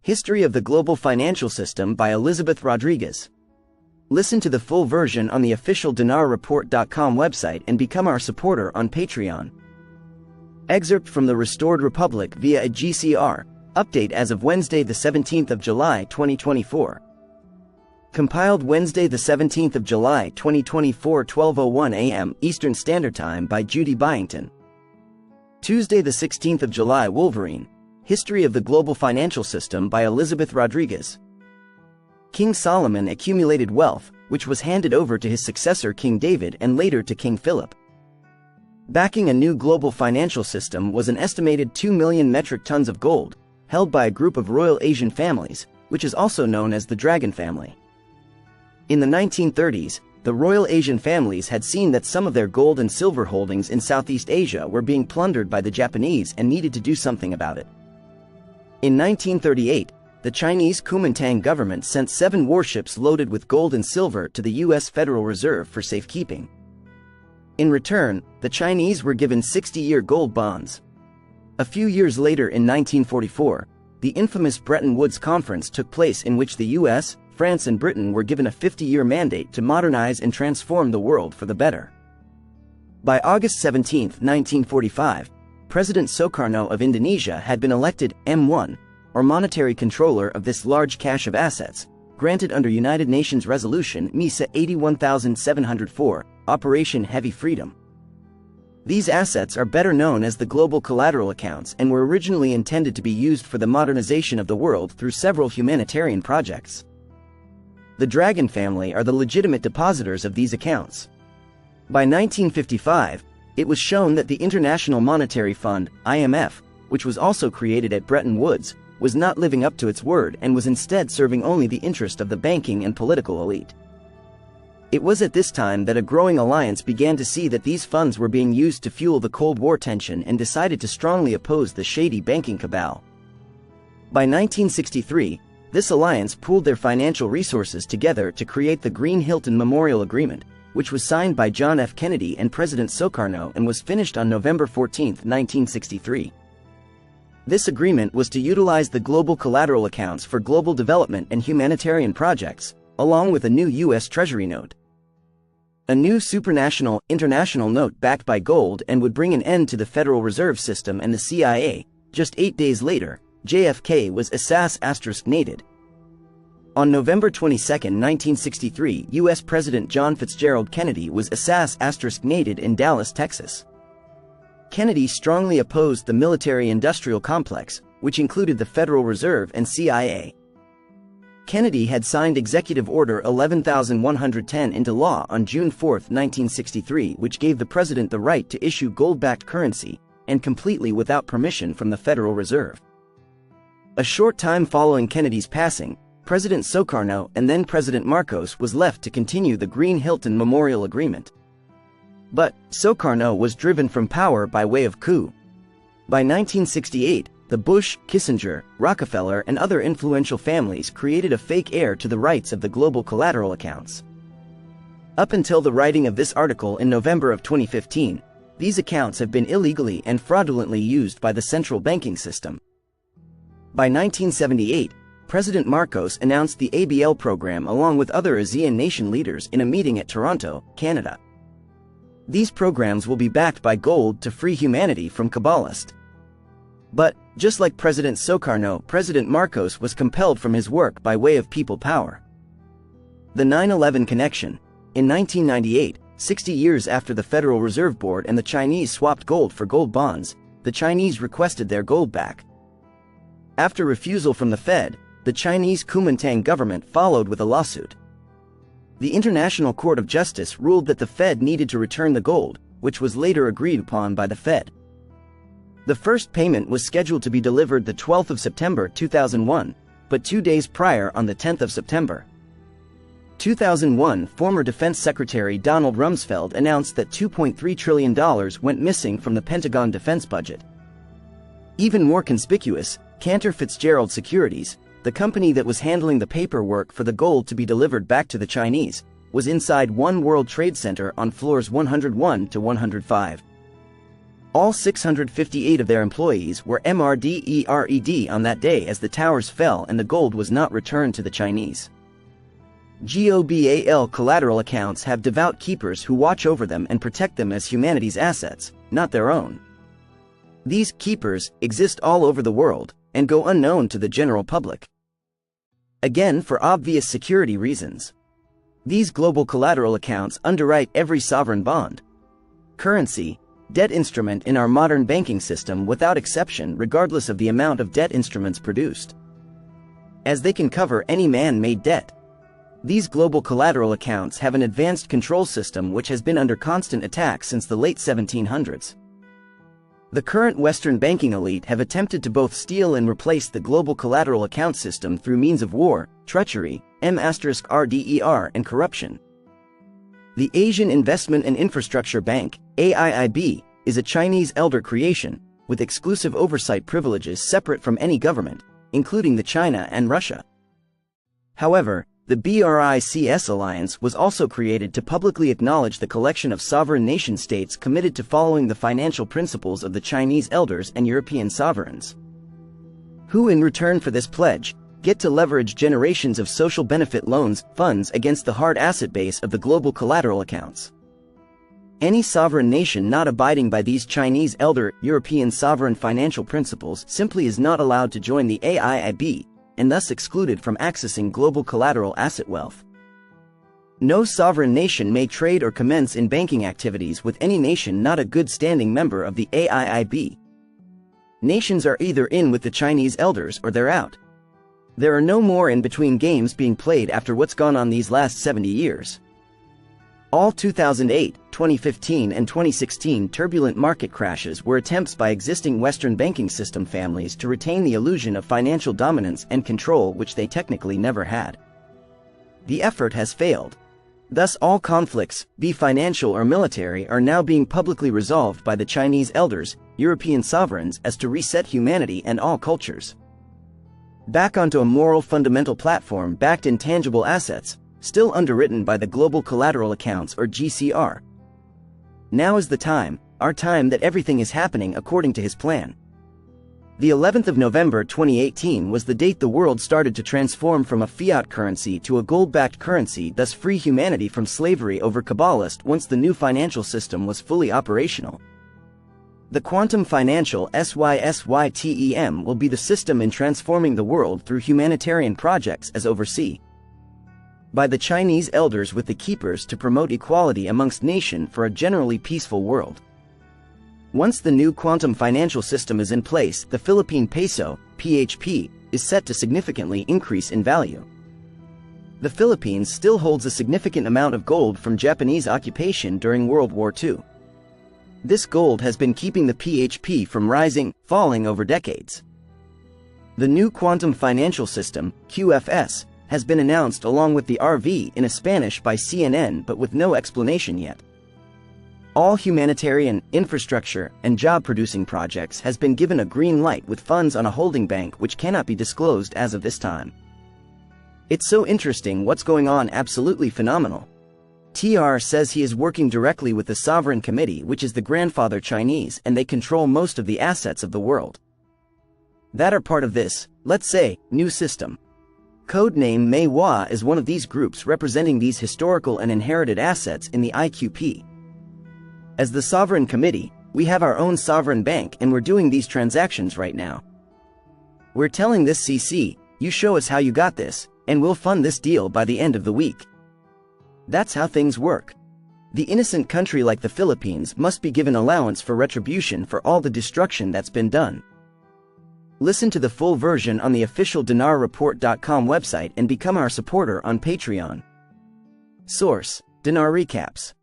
History of the Global Financial System by Elizabeth Rodriguez. Listen to the full version on the official dinarreport.com website and become our supporter on Patreon. Excerpt from the Restored Republic via a GCR, update as of Wednesday the 17th of July 2024. Compiled Wednesday the 17th of July 2024 12:01 a.m. Eastern Standard Time by Judy Byington. Tuesday the 16th of July Wolverine, History of the Global Financial System by Elizabeth Rodriguez. King Solomon accumulated wealth, which was handed over to his successor King David and later to King Philip. Backing a new global financial system was an estimated 2 million metric tons of gold, held by a group of royal Asian families, which is also known as the Dragon family. In the 1930s, the royal Asian families had seen that some of their gold and silver holdings in Southeast Asia were being plundered by the Japanese and needed to do something about it. In 1938, the Chinese Kuomintang government sent 7 warships loaded with gold and silver to the U.S. Federal Reserve for safekeeping. In return, the Chinese were given 60-year gold bonds. A few years later in 1944, the infamous Bretton Woods Conference took place in which the U.S., France and Britain were given a 50-year mandate to modernize and transform the world for the better. By August 17, 1945, President Sukarno of Indonesia had been elected M1, or monetary controller of this large cache of assets, granted under United Nations Resolution MISA 81704, Operation Heavy Freedom. These assets are better known as the global collateral accounts and were originally intended to be used for the modernization of the world through several humanitarian projects. The Dragon family are the legitimate depositors of these accounts. By 1955, it was shown that the International Monetary Fund, IMF, which was also created at Bretton Woods, was not living up to its word and was instead serving only the interest of the banking and political elite. It was at this time that a growing alliance began to see that these funds were being used to fuel the Cold War tension and decided to strongly oppose the shady banking cabal. By 1963, this alliance pooled their financial resources together to create the Green-Hilton Memorial Agreement, which was signed by John F. Kennedy and President Sukarno and was finished on November 14, 1963. This agreement was to utilize the global collateral accounts for global development and humanitarian projects, along with a new U.S. Treasury note. A new supranational, international note backed by gold and would bring an end to the Federal Reserve System and the CIA. Just 8 days later, JFK was assassinated. On November 22, 1963, U.S. President John Fitzgerald Kennedy was assassinated in Dallas, Texas. Kennedy strongly opposed the military-industrial complex, which included the Federal Reserve and CIA. Kennedy had signed Executive Order 11110 into law on June 4, 1963, which gave the president the right to issue gold-backed currency, and completely without permission from the Federal Reserve. A short time following Kennedy's passing, President Sukarno and then President Marcos was left to continue the Green-Hilton Memorial Agreement. But Sukarno was driven from power by way of coup. By 1968, the Bush, Kissinger, Rockefeller and other influential families created a fake heir to the rights of the global collateral accounts. Up until the writing of this article in November of 2015, these accounts have been illegally and fraudulently used by the central banking system. By 1978, President Marcos announced the ABL program along with other ASEAN nation leaders in a meeting at Toronto, Canada. These programs will be backed by gold to free humanity from Kabbalists. But, just like President Sukarno, President Marcos was compelled from his work by way of people power. The 9/11 connection. In 1998, 60 years after the Federal Reserve Board and the Chinese swapped gold for gold bonds, the Chinese requested their gold back. After refusal from the Fed, the Chinese Kuomintang government followed with a lawsuit. The International Court of Justice ruled that the Fed needed to return the gold, which was later agreed upon by the Fed. The first payment was scheduled to be delivered the 12th of September 2001, but 2 days prior on the 10th of September 2001, former Defense Secretary Donald Rumsfeld announced that $2.3 trillion went missing from the Pentagon defense budget. Even more conspicuous, Cantor Fitzgerald Securities, the company that was handling the paperwork for the gold to be delivered back to the Chinese, was inside One World Trade Center on floors 101 to 105. All 658 of their employees were murdered on that day as the towers fell and the gold was not returned to the Chinese. Global collateral accounts have devout keepers who watch over them and protect them as humanity's assets, not their own. These keepers exist all over the world and go unknown to the general public. Again, for obvious security reasons. These global collateral accounts underwrite every sovereign bond, currency, debt instrument in our modern banking system without exception, regardless of the amount of debt instruments produced. As they can cover any man-made debt, these global collateral accounts have an advanced control system which has been under constant attack since the late 1700s. The current Western banking elite have attempted to both steal and replace the global collateral account system through means of war, treachery, *RDER, and corruption. The Asian Investment and Infrastructure Bank, AIIB, is a Chinese elder creation, with exclusive oversight privileges separate from any government, including the China and Russia. However, the BRICS alliance was also created to publicly acknowledge the collection of sovereign nation-states committed to following the financial principles of the Chinese elders and European sovereigns, who in return for this pledge, get to leverage generations of social benefit loans, funds against the hard asset base of the global collateral accounts. Any sovereign nation not abiding by these Chinese elder European sovereign financial principles simply is not allowed to join the AIIB, and thus excluded from accessing global collateral asset wealth. No sovereign nation may trade or commence in banking activities with any nation not a good standing member of the AIIB. Nations are either in with the Chinese elders or they're out. There are no more in-between games being played after what's gone on these last 70 years. All 2008, 2015 and 2016 turbulent market crashes were attempts by existing Western banking system families to retain the illusion of financial dominance and control which they technically never had. The effort has failed. Thus all conflicts, be financial or military, are now being publicly resolved by the Chinese elders, European sovereigns, as to reset humanity and all cultures back onto a moral fundamental platform backed in tangible assets, still underwritten by the Global Collateral Accounts or GCR. Now is the time, our time, that everything is happening according to his plan. The 11th of November 2018 was the date the world started to transform from a fiat currency to a gold-backed currency, thus free humanity from slavery over Kabbalist once the new financial system was fully operational. The Quantum Financial SYSYTEM will be the system in transforming the world through humanitarian projects as overseen by the Chinese elders with the keepers to promote equality amongst nations for a generally peaceful world. Once the new quantum financial system is in place, the Philippine peso, PHP, is set to significantly increase in value. The Philippines still holds a significant amount of gold from Japanese occupation during World War II. This gold has been keeping the PHP from falling over decades. The new quantum financial system, QFS, has been announced along with the RV in Spanish by CNN but with no explanation yet. All humanitarian, infrastructure, and job-producing projects has been given a green light with funds on a holding bank which cannot be disclosed as of this time. It's so interesting what's going on, absolutely phenomenal. TR says he is working directly with the Sovereign Committee, which is the grandfather Chinese, and they control most of the assets of the world that are part of this, let's say, new system. Codename Mei Hua is one of these groups representing these historical and inherited assets in the IQP. As the Sovereign Committee, we have our own sovereign bank and we're doing these transactions right now. We're telling this CC, you show us how you got this, and we'll fund this deal by the end of the week. That's how things work. The innocent country like the Philippines must be given allowance for retribution for all the destruction that's been done. Listen to the full version on the official dinarreport.com website and become our supporter on Patreon. Source: Dinar Recaps.